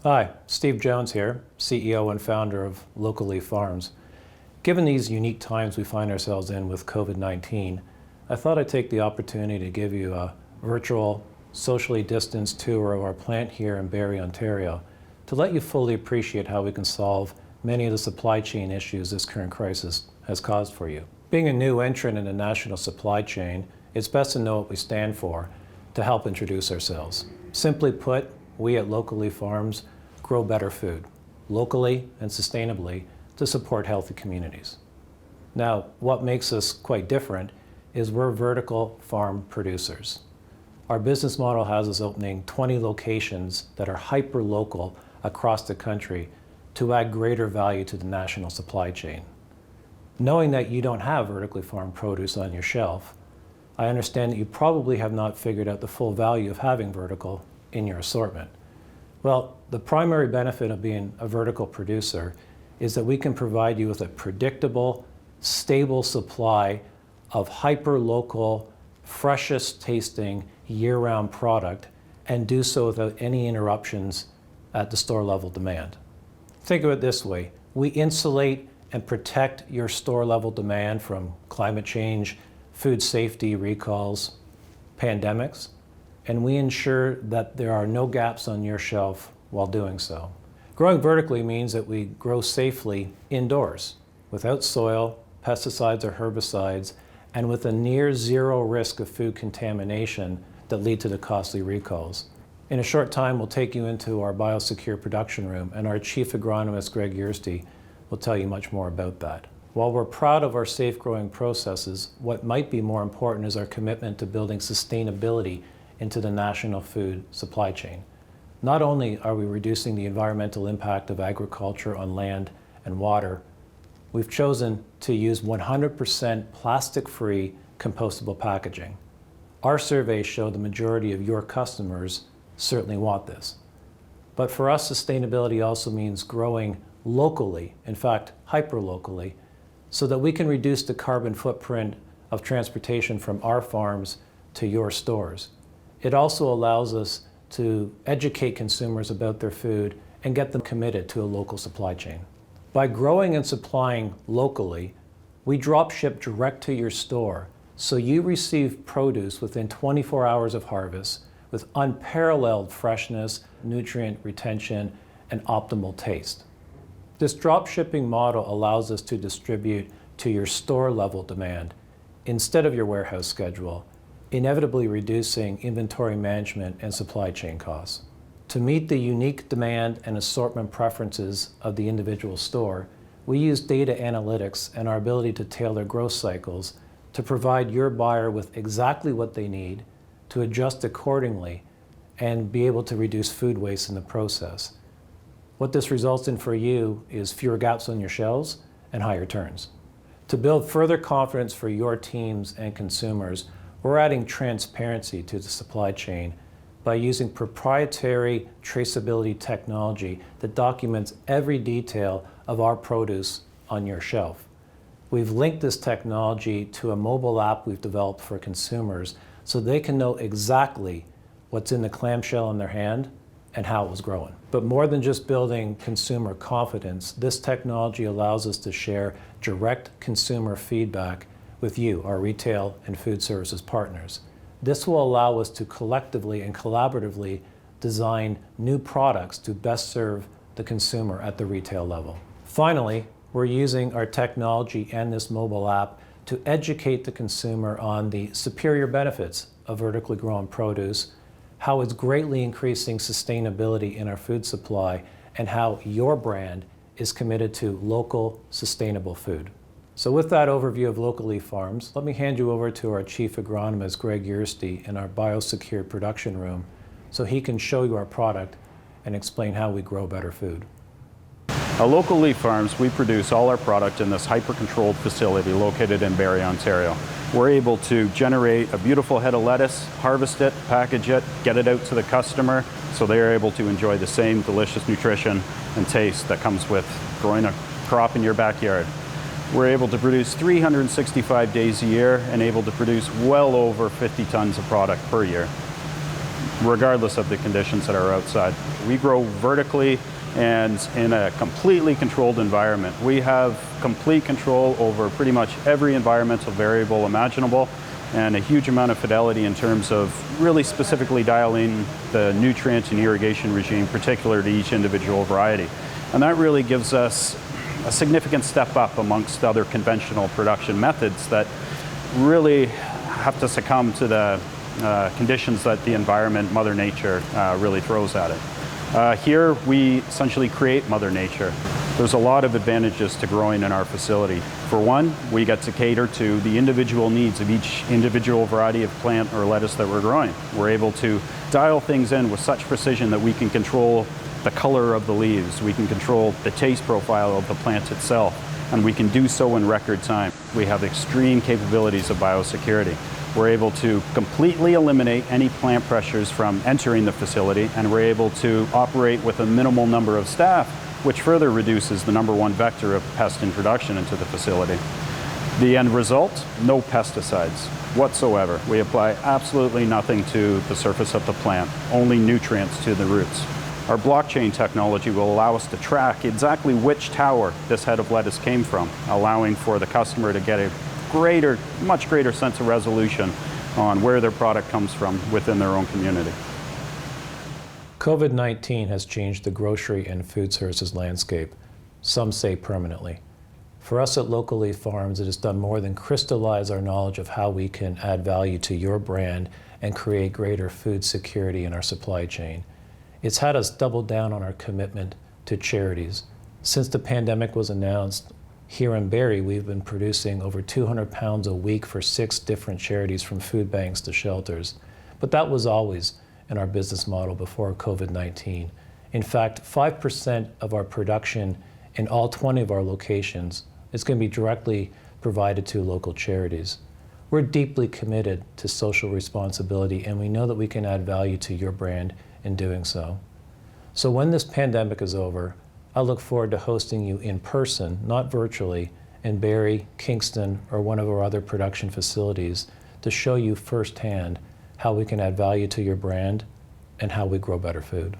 Hi, Steve Jones here, CEO and founder of Local Leaf Farms. Given these unique times we find ourselves in with COVID-19, I thought I'd take the opportunity to give you a virtual, socially distanced tour of our plant here in Barrie, Ontario, to let you fully appreciate how we can solve many of the supply chain issues this current crisis has caused for you. Being a new entrant in the national supply chain, it's best to know what we stand for to help introduce ourselves. Simply put, we at Local Leaf Farms grow better food, locally and sustainably, to support healthy communities. Now, what makes us quite different is we're vertical farm producers. Our business model has us opening 20 locations that are hyper-local across the country to add greater value to the national supply chain. Knowing that you don't have vertically farmed produce on your shelf, I understand that you probably have not figured out the full value of having vertical in your assortment. Well, the primary benefit of being a vertical producer is that we can provide you with a predictable, stable supply of hyper-local, freshest tasting, year-round product, and do so without any interruptions at the store level demand. Think of it this way: we insulate and protect your store level demand from climate change, food safety recalls, pandemics, and we ensure that there are no gaps on your shelf while doing so. Growing vertically means that we grow safely indoors, without soil, pesticides or herbicides, and with a near zero risk of food contamination that lead to the costly recalls. In a short time, we'll take you into our biosecure production room, and our Chief Agronomist, Yuristy, will tell you much more about that. While we're proud of our safe growing processes, what might be more important is our commitment to building sustainability into the national food supply chain. Not only are we reducing the environmental impact of agriculture on land and water, we've chosen to use 100% plastic-free compostable packaging. Our surveys show the majority of your customers certainly want this. But for us, sustainability also means growing locally, in fact, hyper-locally, so that we can reduce the carbon footprint of transportation from our farms to your stores. It also allows us to educate consumers about their food and get them committed to a local supply chain. By growing and supplying locally, we drop ship direct to your store, so you receive produce within 24 hours of harvest with unparalleled freshness, nutrient retention, and optimal taste. This drop shipping model allows us to distribute to your store level demand instead of your warehouse schedule, inevitably reducing inventory management and supply chain costs. To meet the unique demand and assortment preferences of the individual store, we use data analytics and our ability to tailor growth cycles to provide your buyer with exactly what they need, to adjust accordingly, and be able to reduce food waste in the process. What this results in for you is fewer gaps on your shelves and higher turns. To build further confidence for your teams and consumers, we're adding transparency to the supply chain by using proprietary traceability technology that documents every detail of our produce on your shelf. We've linked this technology to a mobile app we've developed for consumers so they can know exactly what's in the clamshell in their hand and how it was growing. But more than just building consumer confidence, this technology allows us to share direct consumer feedback with you, our retail and food services partners. This will allow us to collectively and collaboratively design new products to best serve the consumer at the retail level. Finally, we're using our technology and this mobile app to educate the consumer on the superior benefits of vertically grown produce, how it's greatly increasing sustainability in our food supply, and how your brand is committed to local, sustainable food. So with that overview of Local Leaf Farms, let me hand you over to our Chief Agronomist, Yuristy, in our biosecure production room so he can show you our product and explain how we grow better food. At Local Leaf Farms, we produce all our product in this hyper-controlled facility located in Barrie, Ontario. We're able to generate a beautiful head of lettuce, harvest it, package it, get it out to the customer so they are able to enjoy the same delicious nutrition and taste that comes with growing a crop in your backyard. We're able to produce 365 days a year and able to produce well over 50 tons of product per year. regardless of the conditions that are outside. We grow vertically and in a completely controlled environment. We have complete control over pretty much every environmental variable imaginable, and a huge amount of fidelity in terms of really specifically dialing the nutrient and irrigation regime particular to each individual variety. And that really gives us a significant step up amongst other conventional production methods that really have to succumb to the conditions that the environment, Mother Nature, really throws at it. Here we essentially create Mother Nature. There's a lot of advantages to growing in our facility. For one, we get to cater to the individual needs of each individual variety of plant or lettuce that we're growing. We're able to dial things in with such precision that we can control the color of the leaves, we can control the taste profile of the plant itself, and we can do so in record time. We have extreme capabilities of biosecurity. We're able to completely eliminate any plant pressures from entering the facility, and we're able to operate with a minimal number of staff, which further reduces the #1 vector of pest introduction into the facility. The end result, no pesticides whatsoever. We apply absolutely nothing to the surface of the plant, only nutrients to the roots. Our blockchain technology will allow us to track exactly which tower this head of lettuce came from, allowing for the customer to get a much greater sense of resolution on where their product comes from within their own community. COVID-19 has changed the grocery and food services landscape, some say permanently. For us at Local Leaf Farms, it has done more than crystallize our knowledge of how we can add value to your brand and create greater food security in our supply chain. It's had us double down on our commitment to charities. Since the pandemic was announced, here in Barrie, we've been producing over 200 pounds a week for 6 different charities, from food banks to shelters. But that was always in our business model before COVID-19. In fact, 5% of our production in all 20 of our locations is going to be directly provided to local charities. We're deeply committed to social responsibility, and we know that we can add value to your brand in doing so. So when this pandemic is over, I look forward to hosting you in person, not virtually, in Barrie, Kingston, or one of our other production facilities to show you firsthand how we can add value to your brand and how we grow better food.